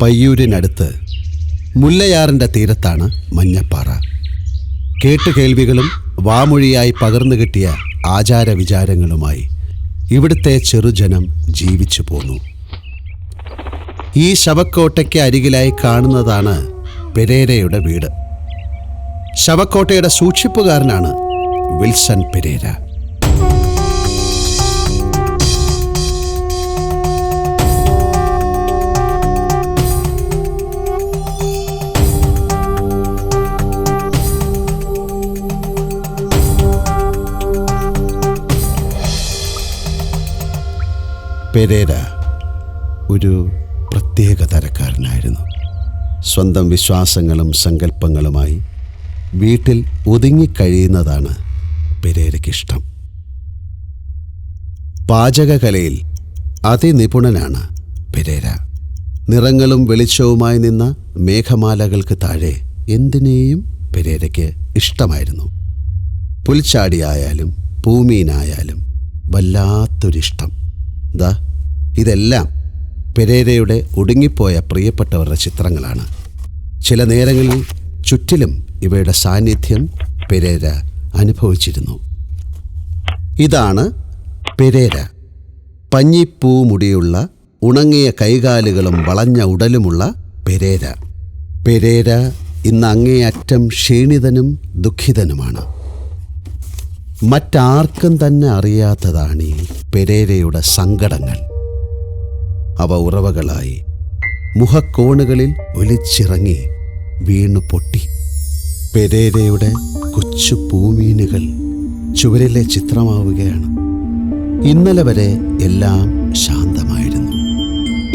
പയ്യൂരിനടുത്ത് മുല്ലയാറിൻ്റെ തീരത്താണ് മഞ്ഞപ്പാറ. കേട്ടുകേൾവികളും വാമൊഴിയായി പകർന്നു കിട്ടിയ ആചാരവിചാരങ്ങളുമായി ഇവിടുത്തെ ചെറുജനം ജീവിച്ചു പോന്നു. ഈ ശവക്കോട്ടയ്ക്ക് അരികിലായി കാണുന്നതാണ് പെരേരയുടെ വീട്. ശവക്കോട്ടയുടെ സൂക്ഷിപ്പുകാരനാണ് വിൽസൺ പെരേര. പെരേര ഒരു പ്രത്യേക തരക്കാരനായിരുന്നു. സ്വന്തം വിശ്വാസങ്ങളും സങ്കല്പങ്ങളുമായി വീട്ടിൽ ഒതുങ്ങിക്കഴിയുന്നതാണ് പെരേരയ്ക്കിഷ്ടം. പാചകകലയിൽ അതിനിപുണനാണ് പെരേര. നിറങ്ങളും വെളിച്ചവുമായി നിന്ന മേഘമാലകൾക്ക് താഴെ എന്തിനേയും പെരേരയ്ക്ക് ഇഷ്ടമായിരുന്നു. പുൽച്ചാടിയായാലും പൂമീനായാലും വല്ലാത്തൊരിഷ്ടം. ഇതെല്ലാം പെരേരയുടെ ഒടുങ്ങിപ്പോയ പ്രിയപ്പെട്ടവരുടെ ചിത്രങ്ങളാണ്. ചില നേരങ്ങളിൽ ചുറ്റിലും ഇവയുടെ സാന്നിധ്യം പെരേര അനുഭവിച്ചിരുന്നു. ഇതാണ് പെരേര. പഞ്ഞിപ്പൂ മുടിയുള്ള ഉണങ്ങിയ കൈകാലുകളും വളഞ്ഞ ഉടലുമുള്ള പെരേര. പെരേര ഇന്ന് അങ്ങേയറ്റം ക്ഷീണിതനും ദുഃഖിതനുമാണ്. മറ്റാർക്കും തന്നെ അറിയാത്തതാണ് ഈ പെരേരയുടെ സങ്കടങ്ങൾ. അവ ഉറവകളായി മുഖക്കോണുകളിൽ ഒലിച്ചിറങ്ങി വീണു പൊട്ടി. പെരേരയുടെ കൊച്ചു പൂമീനുകൾ ചുവരിലെ ചിത്രമാവുകയാണ്. ഇന്നലെ വരെ എല്ലാം ശാന്തമായിരുന്നു.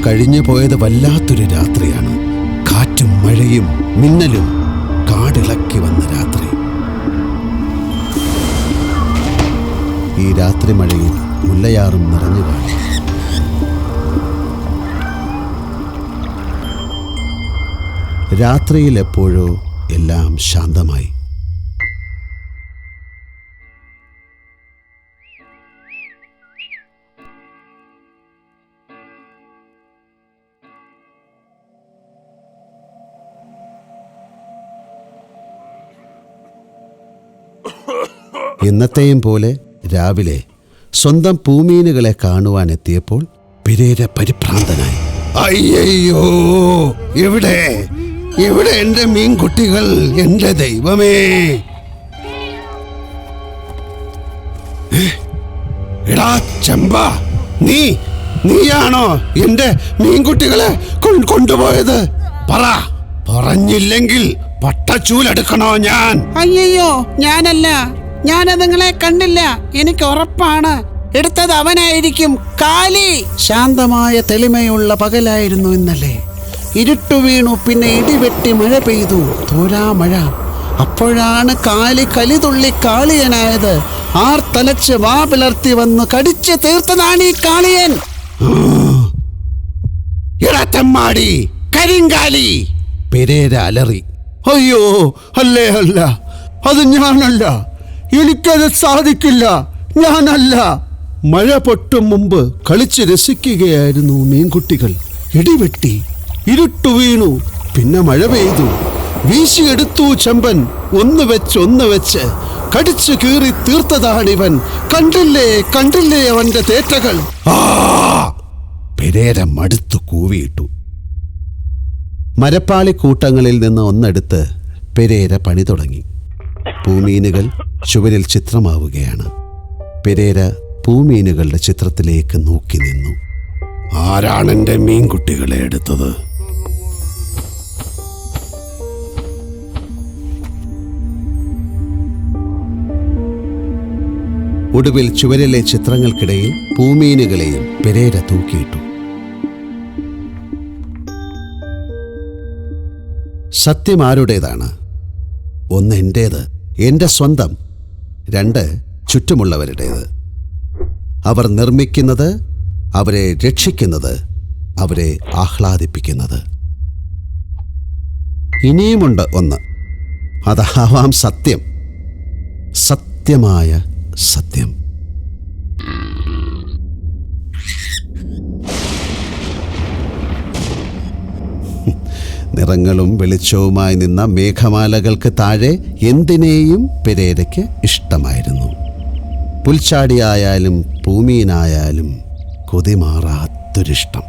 കഴിഞ്ഞു പോയത് വല്ലാത്തൊരു രാത്രിയാണ്. കാറ്റും മഴയും മിന്നലും കാടിളക്കി വന്ന രാത്രി. ഈ രാത്രി മഴയിൽ മുല്ലയാറും നിറഞ്ഞു കാണി. രാത്രിയിൽ എപ്പോഴോ എല്ലാം ശാന്തമായി. എന്നത്തെയും പോലെ രാവിലെ സ്വന്തം പൂമീനുകളെ കാണുവാൻ എത്തിയപ്പോൾ പെരേര പരിഭ്രാന്തനായി. അയ്യോ, എവിടെ എവിടെ എൻ്റെ മീൻകുട്ടികൾ? എൻ്റെ ദൈവമേ! എടാ ചെമ്പ, നീയാണോ എൻ്റെ മീൻകുട്ടികളെ കൊണ്ടുപോയത്? പറഞ്ഞില്ലെങ്കിൽ പട്ടച്ചൂലെടുക്കണോ ഞാൻ? അയ്യോ, ഞാനല്ല. ഞാനതുങ്ങളെ കണ്ടില്ല. എനിക്ക് ഉറപ്പാണ് എടുത്തത് അവനായിരിക്കും. കാലി! ശാന്തമായ തെളിമയുള്ള പകലായിരുന്നു ഇന്നലെ. ഇരുട്ടു വീണു, പിന്നെ ഇടിവെട്ടി മഴ പെയ്തു. തോരാ മഴ. അപ്പോഴാണ് കാലി കലിതുള്ളി കാളിയനായത്. ആർത്തലച്ച് വാ പിളർത്തി വന്ന് കടിച്ചു തീർത്തതാണ് ഈ കാളിയൻ. ഇടത്തമ്മാടി, കരിങ്കാലി! പെരേര അലറി. അയ്യോ, അല്ലേ അല്ല, അത് ഞാനല്ല. എനിക്കത് സാധിക്കില്ല. ഞാനല്ല. മഴ പൊട്ടും മുമ്പ് കളിച്ച് രസിക്കുകയായിരുന്നു മീൻകുട്ടികൾ. ഇടിവെട്ടി, ഇരുട്ടു വീണു, പിന്നെ മഴ പെയ്തു. വീശിയെടുത്തു ചെമ്പൻ. ഒന്ന് വെച്ച് കടിച്ചു കീറി തീർത്തതാണിവൻ. കണ്ടില്ലേ അവന്റെ തേറ്റകൾ? പെരേര മടുത്തു കൂവിയിട്ടു. മരപ്പാളിക്കൂട്ടങ്ങളിൽ നിന്ന് ഒന്നെടുത്ത് പെരേര പണി തുടങ്ങി. പൂമീനുകൾ ചുവരിൽ ചിത്രമാവുകയാണ്. പെരേര പൂമീനുകളുടെ ചിത്രത്തിലേക്ക് നോക്കി നിന്നു. ആരാണെൻ്റെ മീൻകുട്ടികളെ എടുത്തത്? ഒടുവിൽ ചുവരിലെ ചിത്രങ്ങൾക്കിടയിൽ പൂമീനുകളെയും പെരേര തൂക്കിയിട്ടു. സത്യം ആരുടേതാണ്? ഒന്ന് എൻ്റേത്, എൻ്റെ സ്വന്തം. രണ്ട് ചുറ്റുമുള്ളവരുടേത്. അവർ നിർമ്മിക്കുന്നത്, അവരെ രക്ഷിക്കുന്നത്, അവരെ ആഹ്ലാദിപ്പിക്കുന്നത്. ഇനിയുമുണ്ട് ഒന്ന്. അതാവാം സത്യം, സത്യമായ സത്യം. നിറങ്ങളും വെളിച്ചവുമായി നിന്ന മേഘമാലകൾക്ക് താഴെ എന്തിനേയും പെരേരയ്ക്ക് ഇഷ്ടമായിരുന്നു. പുൽച്ചാടിയായാലും പൂമീനായാലും കൊതിമാറാത്തൊരിഷ്ടം.